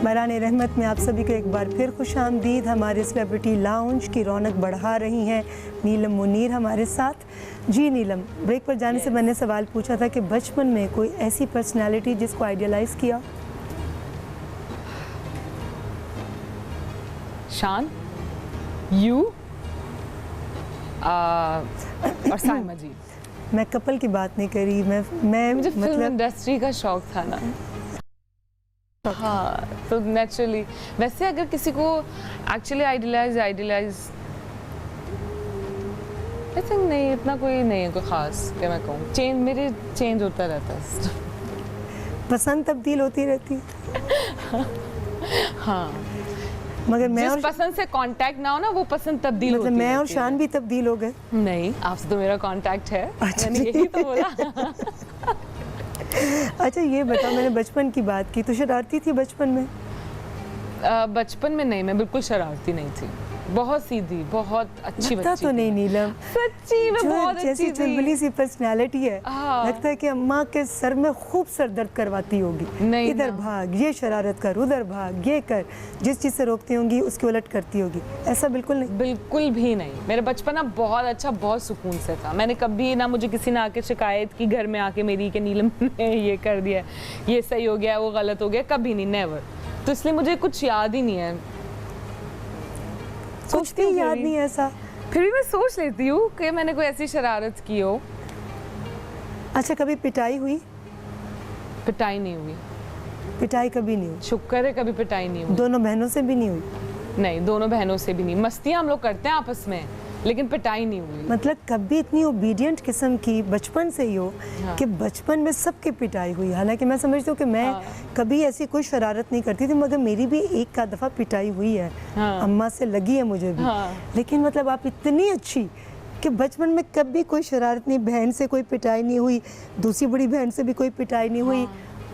बरान रहमत में आप सभी को एक बार फिर खुश आमदीद। हमारे सेलिब्रिटी लाउंज की रौनक बढ़ा रही हैं नीलम मुनीर हमारे साथ। जी नीलम, ब्रेक पर जाने से मैंने सवाल पूछा था कि बचपन में कोई ऐसी पर्सनालिटी जिसको आइडियलाइज किया? शान, यू और साइमा जी। मैं कपल की बात नहीं करी, मैं मुझे फिल्म मतलब इंडस्ट्री का शौक था ना। हाँ, तो नेचुरली वैसे अगर किसी को एक्चुअली आइडियलाइज आई थिंक नहीं, इतना कोई नहीं है कोई खास कि मैं कहूँ। मेरे चेंज होता रहता है। पसंद तब्दील होती रहती है। हाँ, मगर मैं जिस और पसंद से कांटेक्ट ना हो ना, वो पसंद तब्दील मतलब होती मैं और रहती है। शान भी तब्दील हो गए। नहीं, आपसे तो मेरा कांटेक्ट है। अच्छा, मैंने यही तो बोला। अच्छा ये बता, मैंने बचपन की बात की तो शरारती थी बचपन में? बचपन में नहीं, मैं बिल्कुल शरारती नहीं थी। बहुत सीधी, बहुत अच्छी लगता बच्ची तो थी। नहीं नीलम, सच्ची में बहुत अच्छी जैसी थी। चुलबुली सी पर्सनालिटी है। हाँ। लगता है कि अम्मा के सर में खूब सर दर्द करवाती होगी। नहीं इधर ना। भाग, ये शरारत कर, उधर भाग, ये कर, जिस चीज़ से रोकती होंगी उसकी उलट करती होगी। ऐसा बिल्कुल नहीं? बिल्कुल भी नहीं। मेरा बचपन ना बहुत अच्छा, बहुत सुकून से था। मैंने कभी ना, मुझे किसी ने आके शिकायत की घर में आके मेरी कि नीलम ने ये कर दिया, ये सही हो गया, वो गलत हो गया, कभी नहीं, नेवर। तो इसलिए मुझे कुछ याद ही नहीं है। कुछ भी याद नहीं है ऐसा? फिर भी मैं सोच लेती हूँ कि मैंने कोई ऐसी शरारत की हो। अच्छा, कभी पिटाई हुई? पिटाई नहीं हुई। पिटाई कभी नहीं हुई? शुक्र है, कभी पिटाई नहीं हुई। दोनों बहनों से भी नहीं हुई? नहीं, दोनों बहनों से भी नहीं। मस्तियाँ हम लोग करते हैं आपस में, लेकिन पिटाई नहीं हुई। मतलब कभी इतनी ओबीडियंट किस्म की बचपन से ही हो? हाँ। कि बचपन में सबकी पिटाई हुई। हालांकि मैं समझती हूँ कि मैं कभी ऐसी कोई शरारत नहीं करती थी, मगर मेरी भी एक आध दफ़ा पिटाई हुई है। हाँ। अम्मा से लगी है मुझे भी। हाँ। लेकिन मतलब आप इतनी अच्छी कि बचपन में कभी कोई शरारत नहीं, बहन से कोई पिटाई नहीं हुई, दूसरी बड़ी बहन से भी कोई पिटाई नहीं हुई,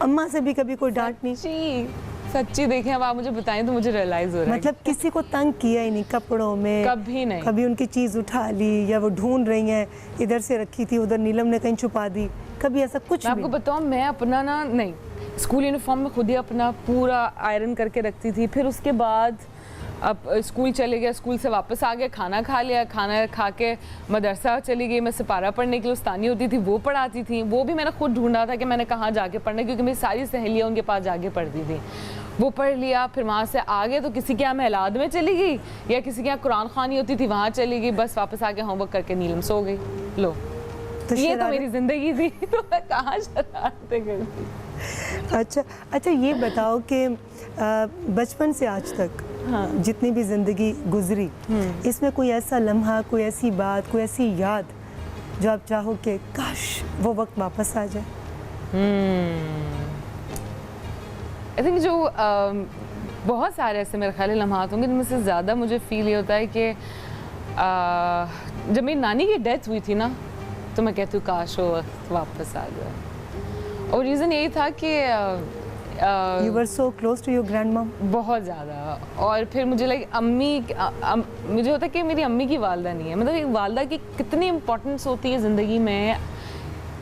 अम्मा से भी कभी कोई डांट नहीं। सच्ची देखें, अब आप मुझे बताएं तो मुझे रियलाइज हो रहा है। मतलब किसी को तंग किया ही नहीं कपड़ों में? कभी नहीं। कभी उनकी चीज़ उठा ली या वो ढूंढ रही हैं, इधर से रखी थी उधर नीलम ने कहीं छुपा दी, कभी ऐसा कुछ भी? मैं आपको बताऊं, मैं अपना ना, नहीं, स्कूल यूनिफॉर्म में खुद ही अपना पूरा आयरन करके रखती थी। फिर उसके बाद अब स्कूल चले गए, स्कूल से वापस आ गए, खाना खा लिया, खाना खा के मदरसा चली गई। मैं सिपारा पढ़ने के लिए उस्तानी होती थी, वो पढ़ाती थी। वो भी मैंने खुद ढूंढा था कि मैंने कहाँ जाके पढ़ना, क्योंकि मेरी सारी सहेलियाँ उनके पास जाके पढ़ती थी। वो पढ़ लिया, फिर वहाँ से आ गए तो किसी के यहाँ महलाद में चली गई, या किसी के यहाँ कुरान खानी होती थी, वहाँ चली गई। बस वापस आके होमवर्क करके नीलम सो गई। लो, तो ये तो मेरी ज़िंदगी थी। तो मैं कहाँ शरारतें करती। अच्छा ये बताओ कि बचपन से आज तक जितनी भी ज़िंदगी गुजरी, इसमें कोई ऐसा लम्हा, कोई ऐसी बात, कोई ऐसी याद जो आप चाहो कि काश वो वक्त वापस आ जाए? आई थिंक जो बहुत सारे ऐसे मेरे ख्याल लम्हात होंगे, जिनमें से ज़्यादा मुझे फील ये होता है कि जब मेरी नानी की डेथ हुई थी ना, तो मैं कहती हूँ काश वो वक्त वापस आ जाए। और रीज़न यही था कि You were so close to your grandmom? बहुत ज़्यादा। और फिर मुझे मुझे होता है कि मेरी अम्मी की वालदा नहीं है। मतलब एक वालदा की कितनी इम्पोर्टेंस होती है ज़िंदगी में,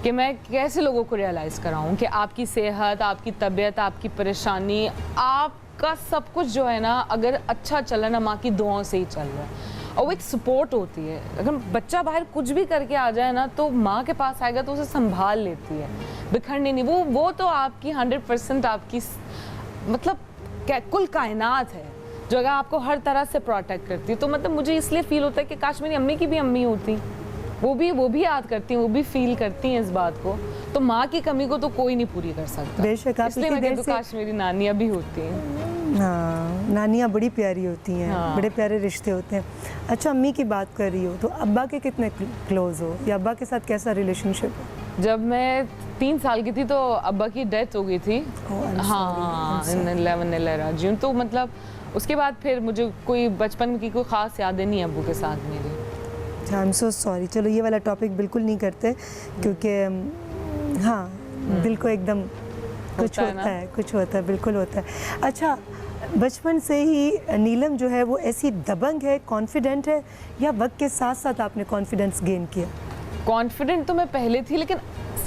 कि मैं कैसे लोगों को रियलाइज़ कराऊं कि आपकी सेहत, आपकी तबीयत, आपकी परेशानी, आपका सब कुछ जो है ना, अगर अच्छा चल रहा है ना, माँ की दुआओं से ही चल रहा है। और वो एक सपोर्ट होती है। अगर बच्चा बाहर कुछ भी करके आ जाए ना, तो माँ के पास आएगा तो उसे संभाल लेती है, बिखरनी नहीं। वो तो आपकी 100% आपकी मतलब कुल कायनात है, जो अगर आपको हर तरह से प्रोटेक्ट करती है। तो मतलब मुझे इसलिए फील होता है कि काश मेरी अम्मी की भी अम्मी होती, वो भी याद करती हैं, वो भी फील करती हैं इस बात को। तो माँ की कमी को तो कोई नहीं पूरी कर सकता। बेशक। इसलिए मैं कहती हूँ काश मेरी नानियाँ भी होती हैं। हाँ, नानियाँ बड़ी प्यारी होती हैं। हाँ। बड़े प्यारे रिश्ते होते हैं। अच्छा, अम्मी की बात कर रही हो तो अब्बा के कितने क्लोज हो, या अब्बा के साथ कैसा रिलेशनशिप है? जब मैं 3 साल की थी तो अब्बा की डेथ हो गई थी। हाँ, जी। तो मतलब उसके बाद फिर मुझे कोई बचपन की कोई ख़ास यादें नहीं है अब्बू के साथ मेरी। I am so sorry. चलो ये वाला टॉपिक बिल्कुल नहीं करते, क्योंकि हाँ, दिल को एकदम कुछ होता है, बिल्कुल होता है। अच्छा, बचपन से ही नीलम जो है वो ऐसी दबंग है, कॉन्फिडेंट है, या वक्त के साथ साथ आपने कॉन्फिडेंस गेन किया? कॉन्फिडेंट तो मैं पहले थी, लेकिन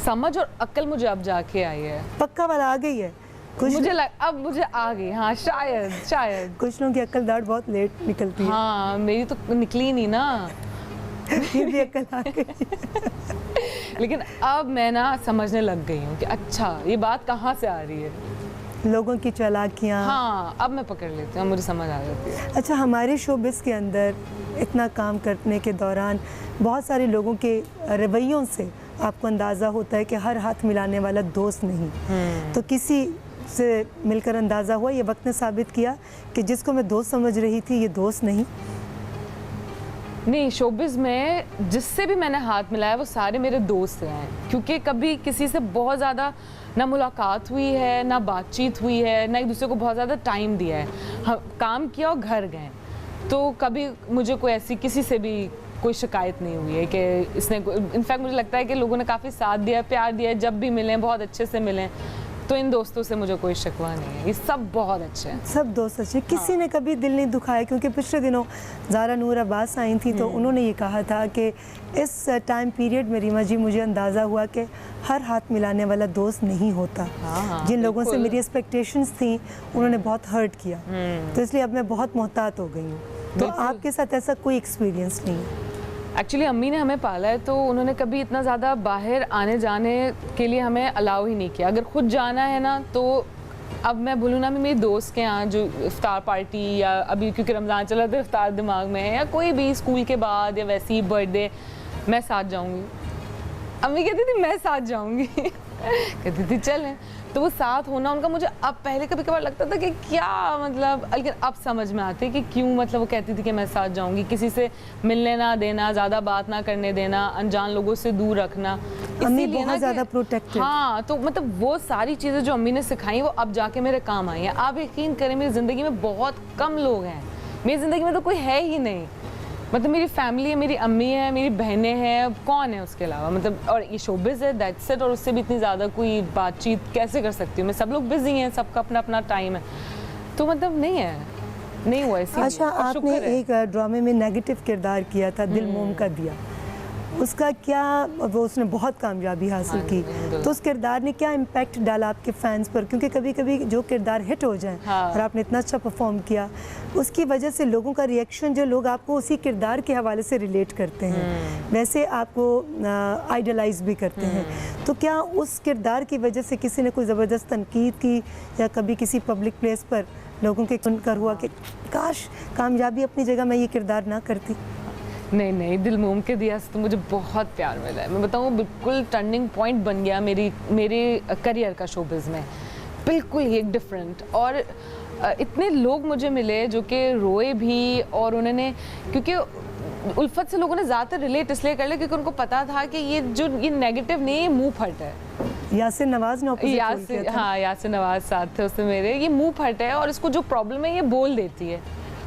समझ और अक्ल मुझे अब जाके आई है। पक्का वाला आ गई है? अब मुझे आ गई, हाँ शायद कुछ लोगों की अक्ल दाढ़ बहुत लेट निकलती है। हाँ मेरी तो निकली नहीं ना। फिर भी अक्ल आ गई। लेकिन अब मैं ना समझने लग गई हूँ कि अच्छा ये बात कहाँ से आ रही है, लोगों की चालाकियाँ। हाँ अब मैं पकड़ लेती हूँ, मुझे समझ आ जाती है। अच्छा, हमारे शोबिस के अंदर इतना काम करने के दौरान बहुत सारे लोगों के रवैयों से आपको अंदाज़ा होता है कि हर हाथ मिलाने वाला दोस्त नहीं। तो किसी से मिलकर अंदाज़ा हुआ, ये वक्त ने साबित किया कि जिसको मैं दोस्त समझ रही थी ये दोस्त नहीं। शोबिज़ में जिससे भी मैंने हाथ मिलाया वो सारे मेरे दोस्त रहे हैं, क्योंकि कभी किसी से बहुत ज़्यादा ना मुलाकात हुई है, ना बातचीत हुई है, ना एक दूसरे को बहुत ज़्यादा टाइम दिया है। हम काम किया और घर गए, तो कभी मुझे कोई ऐसी किसी से भी कोई शिकायत नहीं हुई है कि इसने, इनफैक्ट मुझे लगता है कि लोगों ने काफ़ी साथ दिया, प्यार दिया, जब भी मिले बहुत अच्छे से मिले। तो इन दोस्तों से मुझे कोई शिकवा नहीं है, ये सब बहुत अच्छे हैं, सब दोस्त अच्छे। किसी ने कभी दिल नहीं दुखाया, क्योंकि पिछले दिनों ज़ारा नूर अब्बास आई थी तो उन्होंने ये कहा था कि इस टाइम पीरियड में रीमा जी मुझे अंदाज़ा हुआ कि हर हाथ मिलाने वाला दोस्त नहीं होता। जिन लोगों से मेरी एक्सपेक्टेशंस थी उन्होंने बहुत हर्ट किया, तो इसलिए अब मैं बहुत मोहतात हो गई हूँ। तो आपके साथ ऐसा कोई एक्सपीरियंस नहीं है? एक्चुअली अम्मी ने हमें पाला है, तो उन्होंने कभी इतना ज़्यादा बाहर आने जाने के लिए हमें अलाउ ही नहीं किया। अगर खुद जाना है ना, तो अब मैं बोलूँ ना, मेरी दोस्त के यहाँ जो इफ्तार पार्टी, या अभी क्योंकि रमज़ान चला तो इफ्तार दिमाग में है, या कोई भी स्कूल के बाद या वैसे ही बर्थडे, मैं साथ जाऊँगी। अम्मी कहती थी मैं साथ जाऊँगी कहती थी चलें। तो वो साथ होना उनका, मुझे अब पहले कभी कभार लगता था कि क्या मतलब, लेकिन अब समझ में आती है कि क्यों, मतलब वो कहती थी कि मैं साथ जाऊंगी, किसी से मिलने ना देना, ज़्यादा बात ना करने देना, अनजान लोगों से दूर रखना, अम्मी बहुत ज़्यादा प्रोटेक्टिव। हाँ, तो मतलब वो सारी चीज़ें जो अम्मी ने सिखाई वो अब जाके मेरे काम आई हैं। आप यकीन करें, मेरी ज़िंदगी में बहुत कम लोग हैं, मेरी ज़िंदगी में तो कोई है ही नहीं। मतलब मेरी फैमिली है, मेरी अम्मी है, मेरी बहनें हैं, कौन है उसके अलावा, मतलब और ये शोबिज़ है, दैट्स इट। और उससे भी इतनी ज़्यादा कोई बातचीत कैसे कर सकती हूँ मैं, सब लोग बिजी हैं, सबका अपना अपना टाइम है, तो मतलब नहीं हुआ ऐसी। अच्छा, आपने एक ड्रामे में नेगेटिव किरदार किया था, दिल मोम का दिया, उसका क्या, वो उसने बहुत कामयाबी हासिल की, तो उस किरदार ने क्या इम्पैक्ट डाला आपके फैंस पर? क्योंकि कभी कभी जो किरदार हिट हो जाए, और आपने इतना अच्छा परफॉर्म किया, उसकी वजह से लोगों का रिएक्शन, जो लोग आपको उसी किरदार के हवाले से रिलेट करते हैं, वैसे आपको आइडलाइज भी करते हैं, तो क्या उस किरदार की वजह से किसी ने कोई ज़बरदस्त तनकीद की, या कभी किसी पब्लिक प्लेस पर लोगों के सुनकर हुआ कि काश कामयाबी अपनी जगह मैं ये किरदार ना करती? नहीं, दिल मोम के दिया से तो मुझे बहुत प्यार मिला है। मैं बताऊँ, बिल्कुल टर्निंग पॉइंट बन गया मेरे करियर का शोबिज़ में, बिल्कुल ही एक डिफरेंट। और इतने लोग मुझे मिले जो कि रोए भी, और उन्होंने, क्योंकि उल्फत से लोगों ने ज़्यादातर रिलेट इसलिए कर लिया क्योंकि उनको पता था कि ये नेगेटिव नहीं, ये मुँह फट है। यासिर नवाज ने यासिर नवाज साथ थे उससे मेरे, ये मुँह फट है और इसको जो प्रॉब्लम है ये बोल देती है।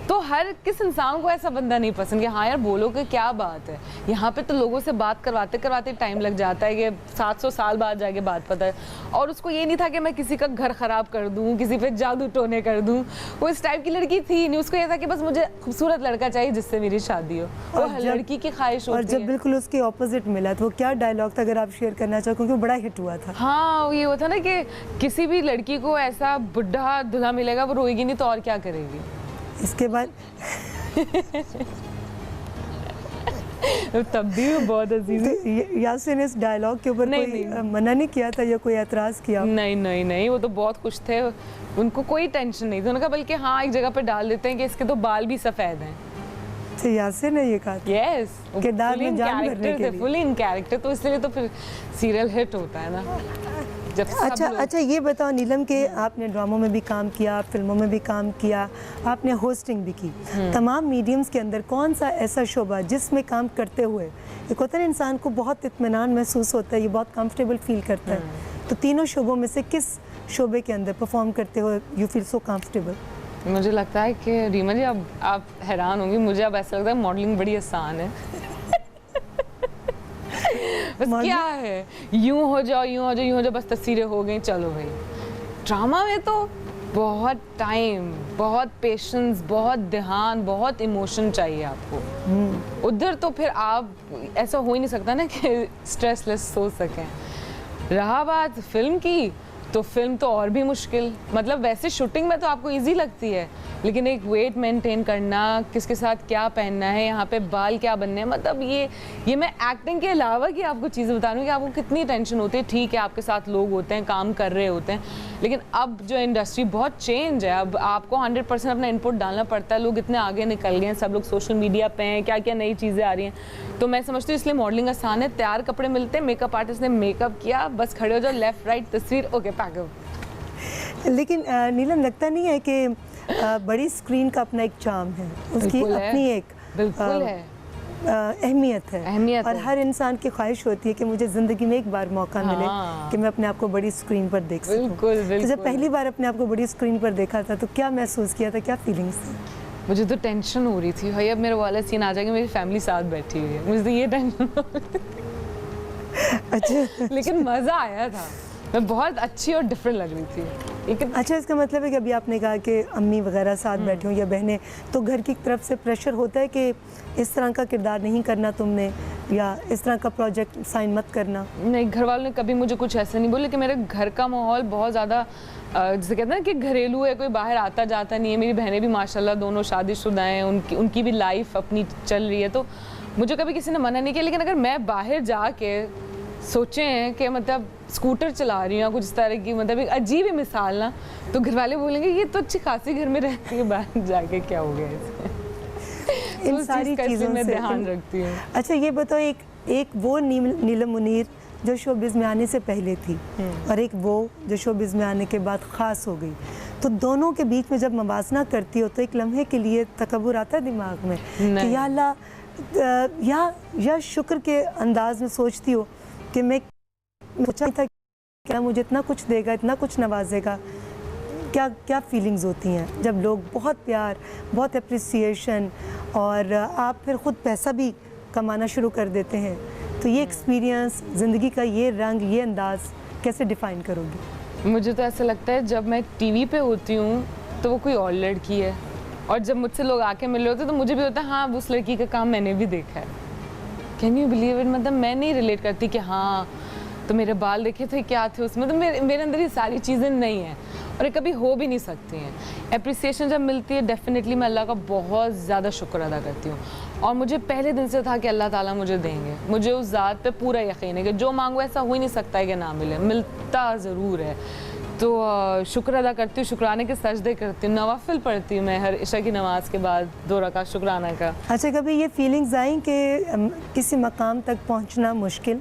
तो हर किस इंसान को ऐसा बंदा नहीं पसंद कि हाँ यार बोलो कि क्या बात है। यहाँ पे तो लोगों से बात करवाते करवाते टाइम लग जाता है कि 700 साल बाद जाके बात पता है। और उसको ये नहीं था कि मैं किसी का घर ख़राब कर दूँ, किसी पे जादू टोने कर दूँ, वो इस टाइप की लड़की थी नहीं। उसको ये था कि बस मुझे खूबसूरत लड़का चाहिए जिससे मेरी शादी हो, वो हर लड़की की ख्वाहिश होती है। और जब बिल्कुल उसके ऑपोजिट मिला तो वो क्या डायलॉग था, अगर आप शेयर करना चाहो, क्योंकि वो बड़ा हिट हुआ था। हाँ, ये होता ना कि किसी भी लड़की को ऐसा बुढ़ा दूल्हा मिलेगा, वो रोएगी नहीं तो और क्या करेगी। इसके बाद तब भी बहुत अजीज तो यासिर ने इस डायलॉग के ऊपर कोई मना नहीं किया था या कोई एतराज़ किया? नहीं, वो तो बहुत खुश थे, उनको कोई टेंशन नहीं थी। उन्होंने कहा बल्कि हाँ एक जगह पे डाल देते हैं कि इसके तो बाल भी सफ़ेद हैं। तो यासिर ने ये कहा? यस, किरदार में जान भरने के लिए, फुल इन कैरेक्टर, तो इसलिए तो फिर सीरियल हिट होता है ना। अच्छा, ये बताओ नीलम के आपने ड्रामों में भी काम किया, फिल्मों में भी काम किया, आपने होस्टिंग भी की, तमाम मीडियम्स के अंदर कौन सा ऐसा शोबा जिसमें काम करते हुए एक होता है इंसान को बहुत इत्मीनान महसूस होता है, ये बहुत कंफर्टेबल फील करता है, तो तीनों शोबों में से किस शोबे के अंदर परफॉर्म करते हुए यू फील सो कंफर्टेबल? मुझे लगता है कि रीमा जी अब आप हैरान होंगी, मुझे अब ऐसा लगता है मॉडलिंग बड़ी आसान है। बस क्या है, यूं हो जाओ, बस तस्वीरें हो गई, चलो भाई। ड्रामा में तो बहुत टाइम, बहुत पेशेंस, बहुत ध्यान, बहुत इमोशन चाहिए आपको। उधर तो फिर आप ऐसा हो ही नहीं सकता ना कि स्ट्रेसलेस सोच सकें। रहा बात फिल्म की, तो फिल्म तो और भी मुश्किल। मतलब वैसे शूटिंग में तो आपको इजी लगती है, लेकिन एक वेट मेंटेन करना, किसके साथ क्या पहनना है, यहाँ पे बाल क्या बनने हैं, मतलब ये मैं एक्टिंग के अलावा कि आपको चीज़ें बता रही हूँ कि आपको कितनी टेंशन होती है। ठीक है, आपके साथ लोग होते हैं, काम कर रहे होते हैं, लेकिन अब जो इंडस्ट्री बहुत चेंज है, अब आपको 100% अपना इनपुट डालना पड़ता है। लोग इतने आगे निकल गए हैं, सब लोग सोशल मीडिया पे हैं, क्या क्या नई चीज़ें आ रही हैं। तो मैं समझती हूँ इसलिए मॉडलिंग आसान है। तैयार कपड़े मिलते हैं, मेकअप आर्टिस्ट ने मेकअप किया, बस खड़े हो जाओ, लेफ्ट राइट तस्वीर, ओके पैकअप। लेकिन नीलम, लगता नहीं है कि बड़ी स्क्रीन का अपना एक चार्म है, उसकी अपनी एक बिल्कुल है अहमियत है, और हर इंसान की ख्वाहिश होती है कि मुझे ज़िंदगी में एक बार मौका मिले कि मैं अपने आप को बड़ी स्क्रीन पर देख सकूं। तो जब पहली बार अपने आप को बड़ी स्क्रीन पर देखा था तो क्या महसूस किया था, क्या फीलिंग्स थी? मुझे तो टेंशन हो रही थी, भाई अब मेरे वाला सीन आ जाएगा, मेरी फैमिली साथ बैठी हुई है, मुझे तो ये टेंशन हो रही थी। अच्छा। लेकिन मज़ा आया था, मैं बहुत अच्छी और डिफरेंट लग रही थी। अच्छा, इसका मतलब है कि अभी आपने कहा कि अम्मी वगैरह साथ बैठी हों या बहनें, तो घर की तरफ से प्रेशर होता है कि इस तरह का किरदार नहीं करना तुमने, या इस तरह का प्रोजेक्ट साइन मत करना? नहीं, घर वालों ने कभी मुझे कुछ ऐसा नहीं बोला कि मेरे घर का माहौल बहुत ज़्यादा जैसे कहते हैं ना कि घरेलू है, कोई बाहर आता जाता नहीं है। मेरी बहनें भी माशाल्लाह दोनों शादीशुदा हैं, उनकी भी लाइफ अपनी चल रही है, तो मुझे कभी किसी ने मना नहीं किया। लेकिन अगर मैं बाहर जाके सोचे हैं कि मतलब स्कूटर चला रही हूँ कुछ इस तरह की, मतलब एक अजीब ही मिसाल ना, तो घर वाले बोलेंगे ये तो अच्छी खासी घर में रहती है, बाहर जाके क्या हो गया इसमें। इन सारी चीज़ों में ध्यान रखती हूँ। अच्छा, ये बताओ, एक वो नीलम मुनीर जो शोबिज़ में आने से पहले थी, और एक वो जो शोबिज़ में आने के बाद ख़ास हो गई, तो दोनों के बीच में जब मवाजना करती हो तो एक लम्हे के लिए तकब्बुर आता है दिमाग में कि या अल्लाह, या शुक्र के अंदाज में सोचती हो कि मैं सोचा था क्या मुझे इतना कुछ देगा, इतना कुछ नवाजेगा? क्या क्या फीलिंग्स होती हैं जब लोग बहुत प्यार, बहुत अप्रिसिएशन, और आप फिर ख़ुद पैसा भी कमाना शुरू कर देते हैं? तो ये एक्सपीरियंस, ज़िंदगी का ये रंग, ये अंदाज़ कैसे डिफ़ाइन करोगी? मुझे तो ऐसा लगता है जब मैं टीवी पे होती हूँ तो वो कोई और लड़की है, और जब मुझसे लोग आके मिल रहे होते तो मुझे भी होता है हाँ उस लड़की का काम मैंने भी देखा है। Can you believe it? मतलब मैं नहीं रिलेट करती कि हाँ तो मेरे बाल देखे थे, क्या थे उसमें, तो मेरे अंदर ये सारी चीज़ें नहीं हैं, और ये कभी हो भी नहीं सकती हैं। एप्रिसिएशन जब मिलती है, डेफिनेटली मैं अल्लाह का बहुत ज़्यादा शुक्र अदा करती हूँ, और मुझे पहले दिन से था कि अल्लाह ताला मुझे देंगे। मुझे उस ज़ात पे पूरा यकीन है कि जो मांगो ऐसा हो ही नहीं सकता है कि ना मिले, मिलता ज़रूर है। तो शुक्र अदा करती हूँ, शुक्राने के सजदे करती हूँ, नवाफिल पढ़ती हूँ मैं हर इशा की नमाज के बाद 2 रकात शुक्राना का। अच्छा, कभी ये फीलिंग्स आई कि किसी मकाम तक पहुँचना मुश्किल,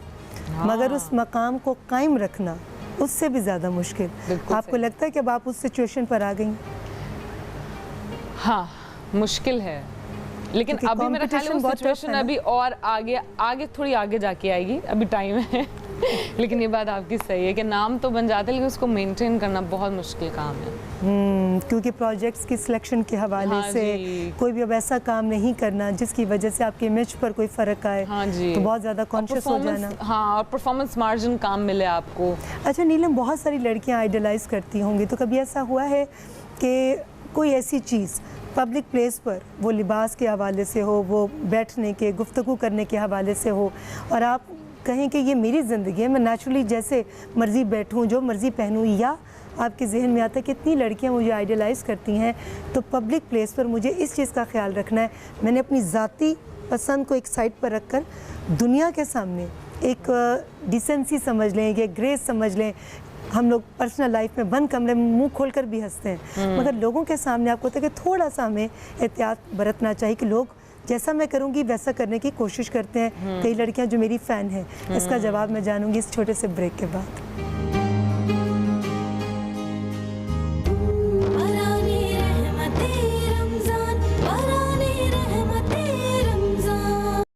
मगर उस मकाम को कायम रखना उससे भी ज़्यादा मुश्किल? आपको लगता है कि अब आप उस सिचुएशन पर आ गई? हाँ, मुश्किल है, लेकिन अभी मेरा ख्याल है वो सिचुएशन अभी और आगे थोड़ी आगे जाके आएगी, अभी टाइम है। लेकिन ये बात आपकी सही है कि नाम तो बन जाते हैं, लेकिन उसको मेंटेन करना बहुत मुश्किल काम है। क्योंकि प्रोजेक्ट्स की सिलेक्शन के हवाले से कोई भी अब ऐसा काम नहीं करना जिसकी वजह से आपके इमेज पर कोई फ़र्क आए। हाँ जी, तो बहुत ज़्यादा कॉन्शियस हो जाना। हाँ, और परफॉर्मेंस मार्जिन काम मिले आपको। अच्छा नीलम, बहुत सारी लड़कियाँ आइडलाइज करती होंगी, तो कभी ऐसा हुआ है कि कोई ऐसी चीज़ पब्लिक प्लेस पर, वो लिबास के हवाले से हो, वो बैठने के, गुफ्तगू करने के हवाले से हो, और आप कहें कि ये मेरी ज़िंदगी है, मैं नेचुरली जैसे मर्ज़ी बैठूं, जो मर्ज़ी पहनूं, या आपके जहन में आता है कि इतनी लड़कियां मुझे आइडलाइज़ करती हैं, तो पब्लिक प्लेस पर मुझे इस चीज़ का ख्याल रखना है, मैंने अपनी ज़ाती पसंद को एक साइड पर रख कर दुनिया के सामने एक डिसेंसी समझ लें, एक ग्रेस समझ लें। हम लोग पर्सनल लाइफ में बंद कमरे में मुंह खोलकर भी हंसते हैं, मगर लोगों के सामने आपको होता है कि थोड़ा सा हमें एहतियात बरतना चाहिए कि लोग जैसा मैं करूंगी वैसा करने की कोशिश करते हैं। कई लड़कियां जो मेरी फ़ैन हैं, इसका जवाब मैं जानूंगी इस छोटे से ब्रेक के बाद।